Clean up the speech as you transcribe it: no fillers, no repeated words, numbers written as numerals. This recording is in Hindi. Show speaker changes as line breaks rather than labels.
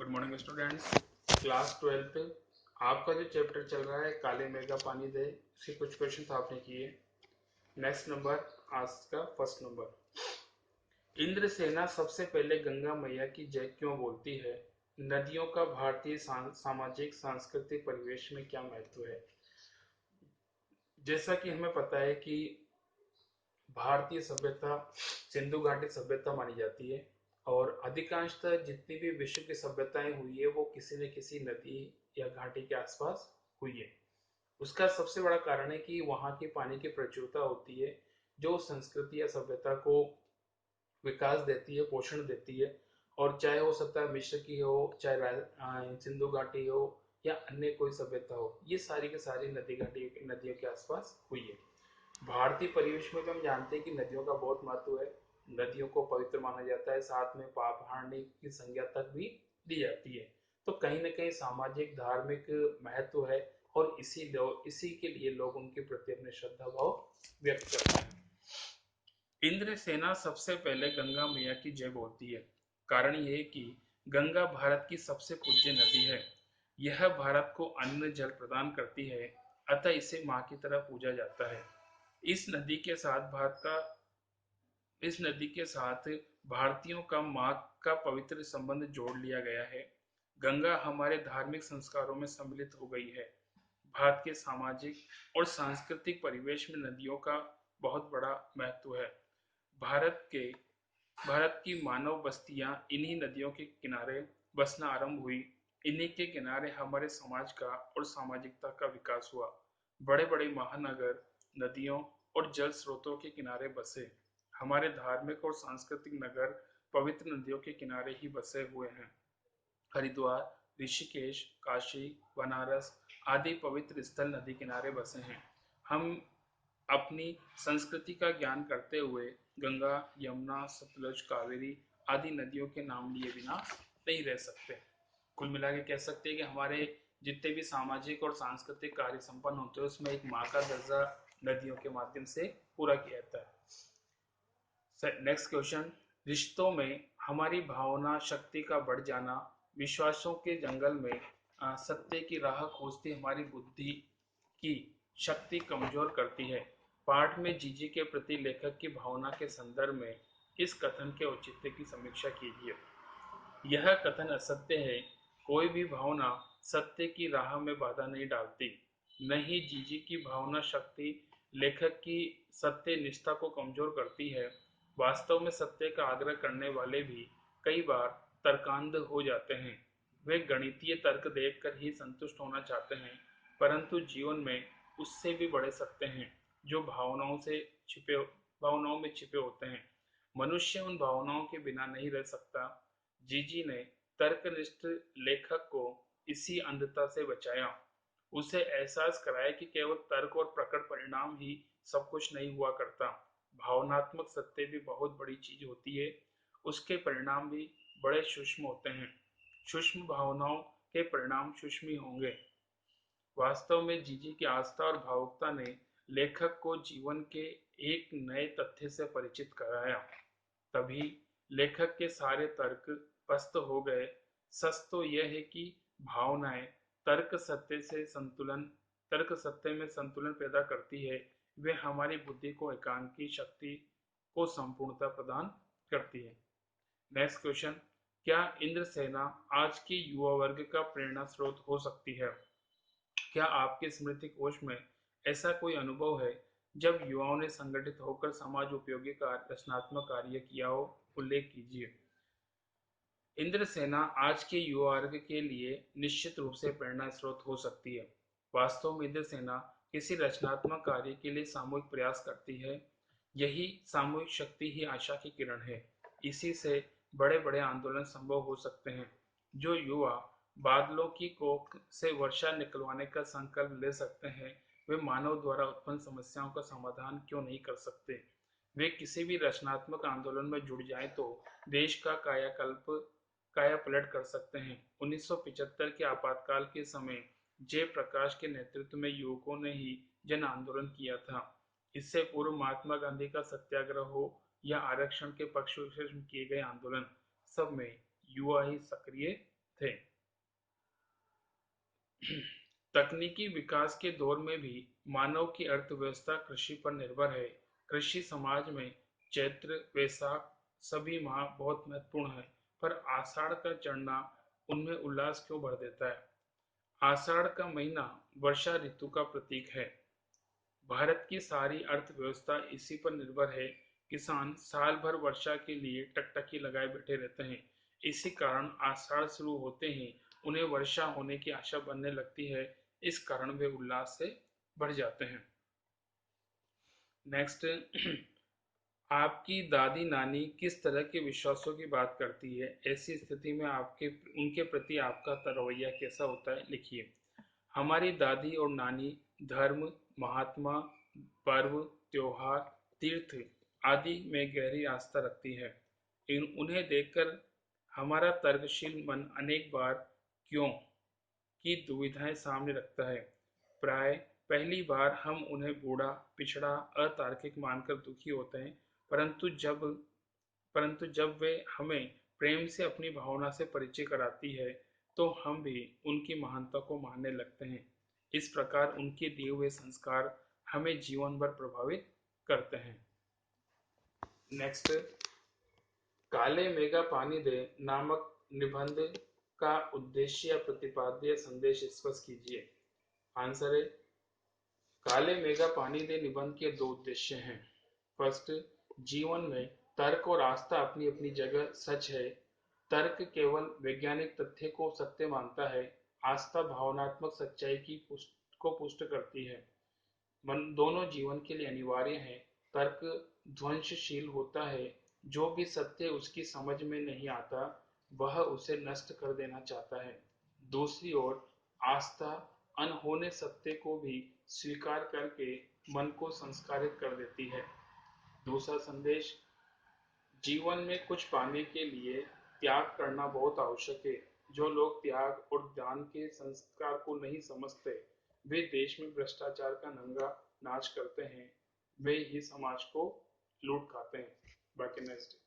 Good morning students. Class 12th आपका जो चैप्टर चल रहा है काले मेघ का पानी दे, उसके कुछ क्वेश्चन आपने किए। नेक्स्ट नंबर, आज का फर्स्ट नंबर। इंद्रसेना सबसे पहले गंगा मैया की जय क्यों बोलती है? नदियों का भारतीय सामाजिक सांस्कृतिक परिवेश में क्या महत्व है? जैसा कि हमें पता है कि भारतीय सभ्यता सिंधु घाटी सभ्यता मानी जाती है और अधिकांशतः जितनी भी विश्व की सभ्यताएं हुई है वो किसी न किसी नदी या घाटी के आसपास हुई है। उसका सबसे बड़ा कारण है कि वहां की पानी की प्रचुरता होती है, जो संस्कृति या सभ्यता को विकास देती है, पोषण देती है। और चाहे वो सत्ता मिश्र की हो, चाहे सिंधु घाटी हो या अन्य कोई सभ्यता हो, ये सारी की सारी नदी घाटी नदियों के आसपास हुई है। भारतीय परिवेश में भी हम जानते हैं कि नदियों का बहुत महत्व है। नदियों को पवित्र माना जाता है, साथ में पाप हरने की संज्ञा तक भी दी जाती है। तो कहीं ना कहीं सामाजिक धार्मिक महत्व है और इसी के लिए लोग उनके प्रति अपने श्रद्धा भाव व्यक्त करते हैं। इंद्रसेना सबसे पहले गंगा मैया की जय बोलती है। कारण यह है कि गंगा भारत की सबसे पूज्य नदी है। यह भारत को अन्न जल प्रदान करती है, अतः इसे माँ की तरह पूजा जाता है। इस नदी के साथ इस नदी के साथ भारतीयों का माँ का पवित्र संबंध जोड़ लिया गया है। गंगा हमारे धार्मिक संस्कारों में सम्मिलित हो गई है। भारत के सामाजिक और सांस्कृतिक परिवेश में नदियों का बहुत बड़ा महत्व है। भारत के भारत की मानव बस्तियां इन्हीं नदियों के किनारे बसना आरंभ हुई। इन्हीं के किनारे हमारे समाज का और सामाजिकता का विकास हुआ। बड़े बड़े महानगर नदियों और जल स्रोतों के किनारे बसे। हमारे धार्मिक और सांस्कृतिक नगर पवित्र नदियों के किनारे ही बसे हुए हैं। हरिद्वार, ऋषिकेश, काशी, बनारस आदि पवित्र स्थल नदी किनारे बसे हैं। हम अपनी संस्कृति का ज्ञान करते हुए गंगा, यमुना, सतलुज, कावेरी आदि नदियों के नाम लिए बिना नहीं रह सकते। कुल मिला के कह सकते हैं कि हमारे जितने भी सामाजिक और सांस्कृतिक कार्य संपन्न होते हैं उसमें एक माँ का दर्जा नदियों के माध्यम से पूरा किया जाता है। Next question. रिश्तों में हमारी भावना शक्ति का बढ़ जाना, विश्वासों के जंगल में सत्य की राह खोजती हमारी बुद्धि की शक्ति कमजोर करती है। पाठ में जीजी के प्रति लेखक की भावना के संदर्भ में इस कथन के औचित्य की समीक्षा कीजिए। यह कथन असत्य है। कोई भी भावना सत्य की राह में बाधा नहीं डालती। न ही जीजी की भावना शक्ति लेखक की सत्य निष्ठा को कमजोर करती है। वास्तव में सत्य का आग्रह करने वाले भी कई बार तर्कांध हो जाते हैं। वे गणितीय तर्क देखकर ही संतुष्ट होना चाहते हैं, परंतु जीवन में उससे भी बड़े सत्य हैं जो भावनाओं में छिपे होते हैं। मनुष्य उन भावनाओं के बिना नहीं रह सकता। जीजी ने तर्कनिष्ठ लेखक को इसी अंधता से बचाया। उसे एहसास कराया कि केवल तर्क और प्रकट परिणाम ही सब कुछ नहीं हुआ करता। भावनात्मक सत्य भी बहुत बड़ी चीज होती है। उसके परिणाम भी बड़े सूक्ष्म होते हैं। सूक्ष्म भावनाओं के परिणाम सूक्ष्म ही होंगे। वास्तव में जीजी की आस्था और भावुकता ने लेखक को जीवन के एक नए तथ्य से परिचित कराया। तभी लेखक के सारे तर्क पस्त हो गए। सच तो यह है कि भावनाएं तर्क सत्य में संतुलन पैदा करती है। वे हमारी बुद्धि को एकांकी शक्ति को संपूर्णता प्रदान करती है। Next question. क्या इंद्रसेना आज के युवा वर्ग का प्रेरणा स्रोत हो सकती है? क्या आपके स्मृति कोश में ऐसा कोई अनुभव है जब युवाओं ने संगठित होकर समाज उपयोगी रचनात्मक कार्य किया हो? उल्लेख कीजिए। इंद्रसेना आज के युवा वर्ग के लिए निश्चित रूप से प्रेरणा स्रोत हो सकती है। वास्तव में इंद्रसेना किसी रचनात्मक कार्य के लिए सामूहिक प्रयास करती है। यही सामूहिक शक्ति ही आशा की किरण है। इसी से बड़े बड़े आंदोलन संभव हो सकते हैं। जो युवा बादलों की कोख से वर्षा निकलवाने का संकल्प ले सकते हैं, वे मानव द्वारा उत्पन्न समस्याओं का समाधान क्यों नहीं कर सकते? वे किसी भी रचनात्मक आंदोलन में जुड़ जाएं तो देश का काया पलट कर सकते हैं। 1975 के आपातकाल के समय जयप्रकाश के नेतृत्व में युवकों ने ही जन आंदोलन किया था। इससे पूर्व महात्मा गांधी का सत्याग्रह हो या आरक्षण के पक्ष में किए गए आंदोलन, सब में युवा ही सक्रिय थे। तकनीकी विकास के दौर में भी मानव की अर्थव्यवस्था कृषि पर निर्भर है। कृषि समाज में चैत्र वैशाख सभी माह बहुत महत्वपूर्ण है, पर आषाढ़ का चढ़ना उनमें उल्लास क्यों भर देता है। आषाढ़ का महीना वर्षा ऋतु का प्रतीक है। भारत की सारी अर्थव्यवस्था इसी पर निर्भर है। किसान साल भर वर्षा के लिए टकटकी लगाए बैठे रहते हैं। इसी कारण आषाढ़ शुरू होते ही उन्हें वर्षा होने की आशा बनने लगती है। इस कारण वे उल्लास से भर जाते हैं। नेक्स्ट, आपकी दादी नानी किस तरह के विश्वासों की बात करती है? ऐसी स्थिति में आपके उनके प्रति आपका रवैया कैसा होता है? लिखिए। हमारी दादी और नानी धर्म, महात्मा, पर्व, त्योहार, तीर्थ आदि में गहरी आस्था रखती है। उन्हें देखकर हमारा तर्कशील मन अनेक बार क्यों की दुविधाएं सामने रखता है। प्राय पहली बार हम उन्हें बूढ़ा, पिछड़ा, अतार्किक मानकर दुखी होते हैं, परंतु जब वे हमें प्रेम से अपनी भावना से परिचय कराती है, तो हम भी उनकी महानता को मानने लगते हैं। इस प्रकार उनके दिए हुए संस्कार हमें जीवन भर प्रभावित करते हैं। नेक्स्ट, काले मेघा पानी दे नामक निबंध का उद्देश्य या प्रतिपाद्य संदेश स्पष्ट कीजिए। आंसर है, काले मेघा पानी दे निबंध के दो उद्देश्य हैं। फर्स्ट, जीवन में तर्क और आस्था अपनी अपनी जगह सच है। तर्क केवल वैज्ञानिक तथ्य को सत्य मानता है। आस्था भावनात्मक सच्चाई की को पुष्ट करती है। मन दोनों जीवन के लिए अनिवार्य है। तर्क ध्वंसशील होता है। जो भी सत्य उसकी समझ में नहीं आता, वह उसे नष्ट कर देना चाहता है। दूसरी ओर आस्था अनहोने सत्य को भी स्वीकार करके मन को संस्कारित कर देती है। दूसरा संदेश, जीवन में कुछ पाने के लिए त्याग करना बहुत आवश्यक है। जो लोग त्याग और दान के संस्कार को नहीं समझते, वे देश में भ्रष्टाचार का नंगा नाच करते हैं। वे ही समाज को लूट खाते हैं। बाकी नेक्स्ट।